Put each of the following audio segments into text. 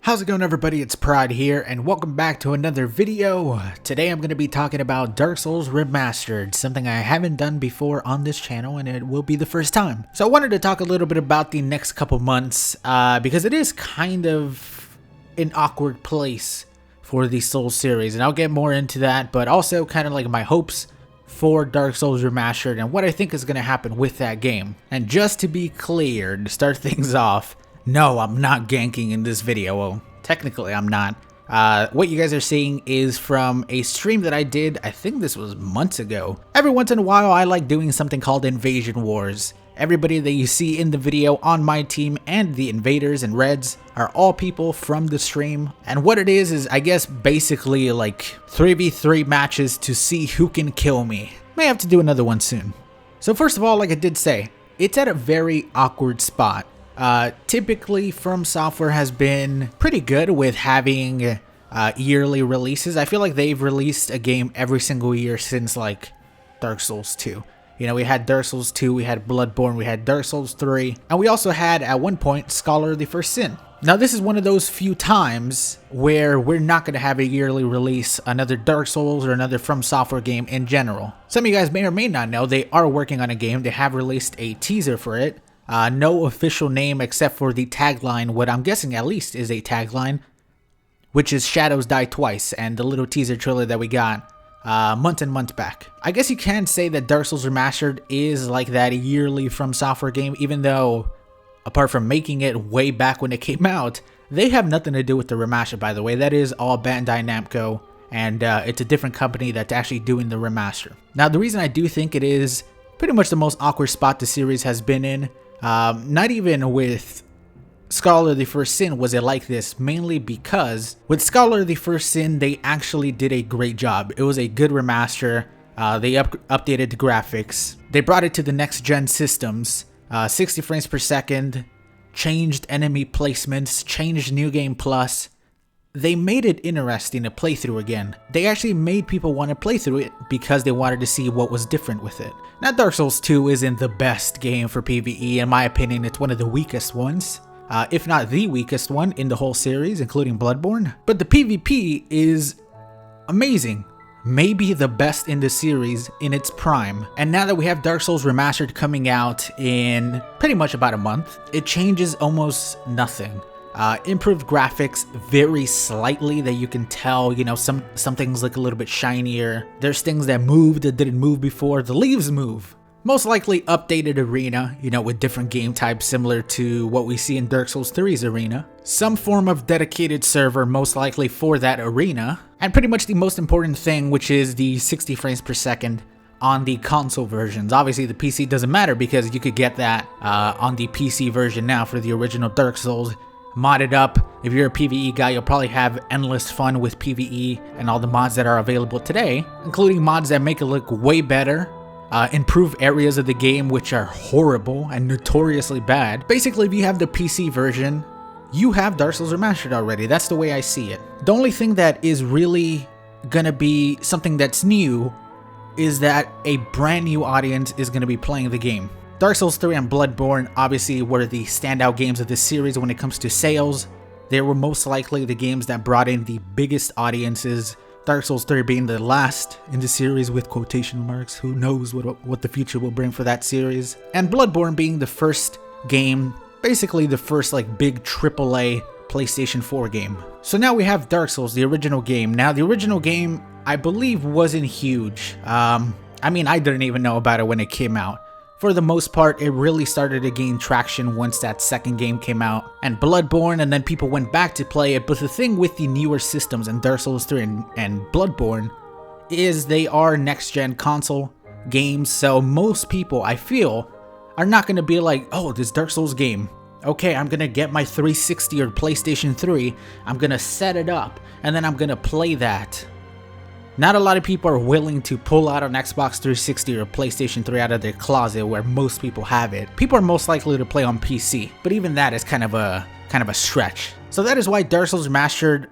How's it going, everybody? It's Pride here, and welcome back to another video. Today I'm going to be talking about Dark Souls Remastered, something I haven't done before on this channel, and it will be the first time. So I wanted to talk a little bit about the next couple months, because it is kind of an awkward place for the Souls series, and I'll get more into that, but also kind of like my hopes for Dark Souls Remastered and what I think is going to happen with that game. And just to be clear, to start things off, no, I'm not ganking in this video. Well, technically I'm not. What you guys are seeing is from a stream that I did, I think this was months ago. Every once in a while I like doing something called Invasion Wars. Everybody that you see in the video on my team and the invaders and reds are all people from the stream. And what it is I guess basically like 3v3 matches to see who can kill me. May have to do another one soon. So first of all, like I did say, it's at a very awkward spot. Typically From Software has been pretty good with having yearly releases. I feel like they've released a game every single year since like Dark Souls 2. You know, we had Dark Souls 2, we had Bloodborne, we had Dark Souls 3, and we also had at one point Scholar of the First Sin. Now this is one of those few times where we're not going to have a yearly release, another Dark Souls or another From Software game in general. Some of you guys may or may not know they are working on a game. They have released a teaser for it. No official name except for the tagline, what I'm guessing at least is a tagline, which is Shadows Die Twice, and the little teaser trailer that we got months and months back. I guess you can say that Dark Souls Remastered is like that yearly From Software game, even though, apart from making it way back when it came out, they have nothing to do with the remaster, by the way. That is all Bandai Namco, and it's a different company that's actually doing the remaster. Now, the reason I do think it is pretty much the most awkward spot the series has been in, not even with Scholar of the First Sin was it like this, mainly because with Scholar of the First Sin they actually did a great job. It was a good remaster. They updated the graphics, they brought it to the next gen systems, 60 frames per second, changed enemy placements, changed New Game Plus. They made it interesting to play through again. They actually made people want to play through it because they wanted to see what was different with it. Now, Dark Souls 2 isn't the best game for PvE. In my opinion, it's one of the weakest ones. If not the weakest one in the whole series, including Bloodborne. But the PvP is amazing. Maybe the best in the series in its prime. And now that we have Dark Souls Remastered coming out in pretty much about a month, it changes almost nothing. Improved graphics very slightly that you can tell, you know, some things look a little bit shinier. There's things that move that didn't move before. The leaves move. Most likely updated arena, you know, with different game types similar to what we see in Dark Souls 3's arena. Some form of dedicated server most likely for that arena. And pretty much the most important thing, which is the 60 frames per second on the console versions. Obviously the PC doesn't matter because you could get that on the PC version now for the original Dark Souls. Modded up. If you're a PvE guy, you'll probably have endless fun with PvE and all the mods that are available today, including mods that make it look way better, improve areas of the game which are horrible and notoriously bad. Basically, if you have the PC version, you have Dark Souls Remastered already. That's the way I see it. The only thing that is really gonna be something that's new is that a brand new audience is gonna be playing the game. Dark Souls 3 and Bloodborne obviously were the standout games of this series when it comes to sales. They were most likely the games that brought in the biggest audiences. Dark Souls 3 being the last in the series with quotation marks. Who knows what the future will bring for that series. And Bloodborne being the first game, basically the first like big AAA PlayStation 4 game. So now we have Dark Souls, the original game. Now the original game, I believe, wasn't huge. I mean, I didn't even know about it when it came out. For the most part, it really started to gain traction once that second game came out, and Bloodborne, and then people went back to play it. But the thing with the newer systems in Dark Souls 3 and Bloodborne is they are next-gen console games, so most people, I feel, are not going to be like, oh, this Dark Souls game, okay, I'm going to get my 360 or PlayStation 3, I'm going to set it up, and then I'm going to play that. Not a lot of people are willing to pull out an Xbox 360 or PlayStation 3 out of their closet where most people have it. People are most likely to play on PC, but even that is kind of a stretch. So that is why Dark Souls Remastered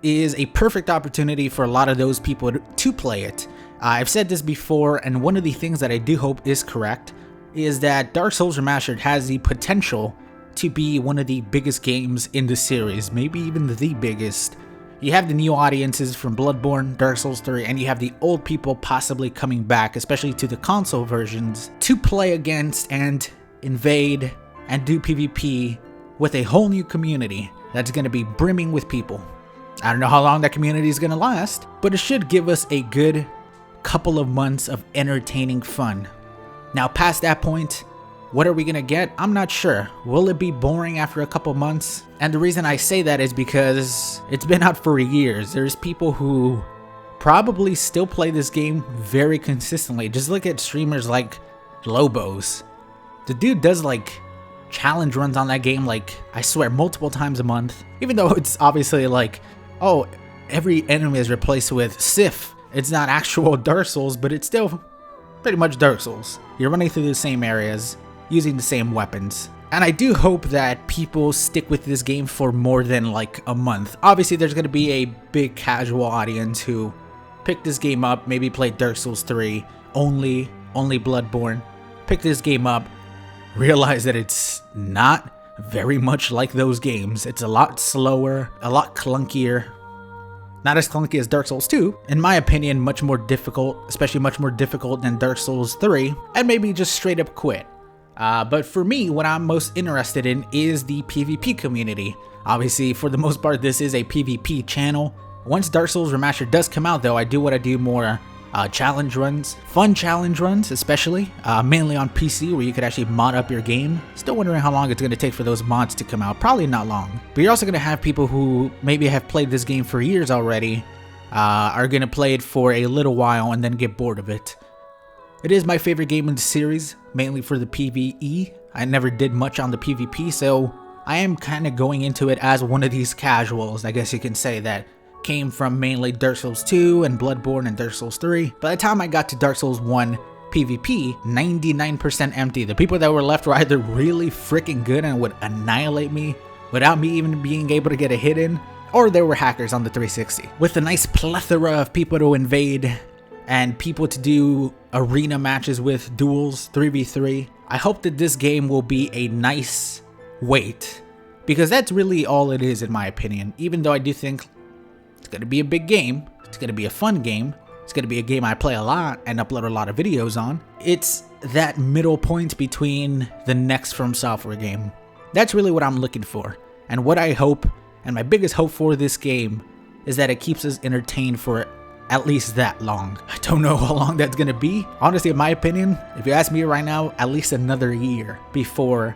is a perfect opportunity for a lot of those people to play it. I've said this before, and one of the things that I do hope is correct is that Dark Souls Remastered has the potential to be one of the biggest games in the series, maybe even the biggest. You have the new audiences from Bloodborne, Dark Souls 3, and you have the old people possibly coming back, especially to the console versions, to play against and invade and do PvP with a whole new community that's going to be brimming with people. I don't know how long that community is going to last, but it should give us a good couple of months of entertaining fun. Now, past that point, what are we going to get? I'm not sure. Will it be boring after a couple months? And the reason I say that is because it's been out for years. There's people who probably still play this game very consistently. Just look at streamers like Lobos. The dude does like challenge runs on that game, like, I swear, multiple times a month. Even though it's obviously like, oh, every enemy is replaced with Sif. It's not actual Dark Souls, but it's still pretty much Dark Souls. You're running through the same areas, using the same weapons. And I do hope that people stick with this game for more than like a month. Obviously, there's going to be a big casual audience who pick this game up, maybe play Dark Souls 3, only Bloodborne, pick this game up, realize that it's not very much like those games. It's a lot slower, a lot clunkier. Not as clunky as Dark Souls 2. In my opinion, much more difficult, especially much more difficult than Dark Souls 3, and maybe just straight up quit. But for me, what I'm most interested in is the PvP community. Obviously, for the most part, this is a PvP channel. Once Dark Souls Remastered does come out, though, I do want to do more challenge runs, fun challenge runs, especially, mainly on PC, where you could actually mod up your game. Still wondering how long it's going to take for those mods to come out. Probably not long. But you're also going to have people who maybe have played this game for years already, are going to play it for a little while and then get bored of it. It is my favorite game in the series, mainly for the PvE. I never did much on the PvP, so I am kind of going into it as one of these casuals, I guess you can say, that came from mainly Dark Souls 2 and Bloodborne and Dark Souls 3. By the time I got to Dark Souls 1 PvP, 99% empty. The people that were left were either really freaking good and would annihilate me without me even being able to get a hit in, or there were hackers on the 360. With a nice plethora of people to invade and people to do arena matches with, duels, 3v3, I hope that this game will be a nice wait, because that's really all it is in my opinion. Even though I do think it's going to be a big game, it's going to be a fun game, it's going to be a game I play a lot and upload a lot of videos on. It's that middle point between the next From Software game. That's really what I'm looking for. And what I hope, and my biggest hope for this game, is that it keeps us entertained for at least that long. I don't know how long that's going to be. Honestly, in my opinion, if you ask me right now, at least another year before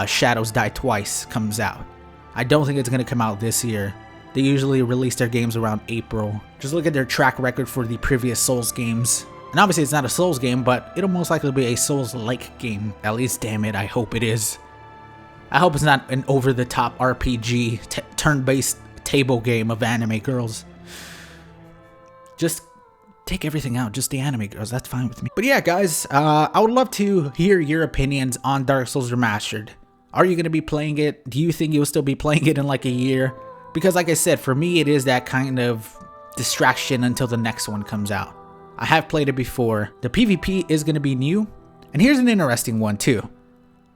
Shadows Die Twice comes out. I don't think it's going to come out this year. They usually release their games around April. Just look at their track record for the previous Souls games. And obviously it's not a Souls game, but it'll most likely be a Souls-like game. At least, damn it, I hope it is. I hope it's not an over-the-top RPG, turn-based table game of anime girls. Just take everything out, just the anime girls, that's fine with me. But yeah, guys, I would love to hear your opinions on Dark Souls Remastered. Are you going to be playing it? Do you think you'll still be playing it in like a year? Because like I said, for me, it is that kind of distraction until the next one comes out. I have played it before. The PvP is going to be new. And here's an interesting one too.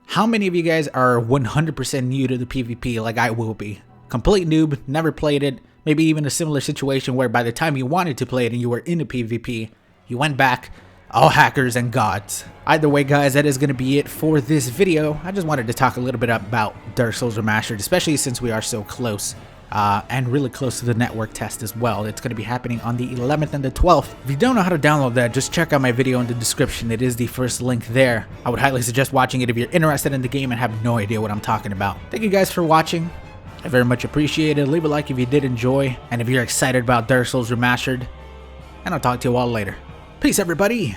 How many of you guys are 100% new to the PvP like I will be? Complete noob, never played it. Maybe even a similar situation where by the time you wanted to play it and you were in a PvP, you went back, all hackers and gods. Either way, guys, that is going to be it for this video. I just wanted to talk a little bit about Dark Souls Remastered, especially since we are so close. And really close to the network test as well. It's going to be happening on the 11th and the 12th. If you don't know how to download that, just check out my video in the description. It is the first link there. I would highly suggest watching it if you're interested in the game and have no idea what I'm talking about. Thank you guys for watching. I very much appreciate it. Leave a like if you did enjoy, and if you're excited about Dark Souls Remastered. And I'll talk to you all later. Peace, everybody!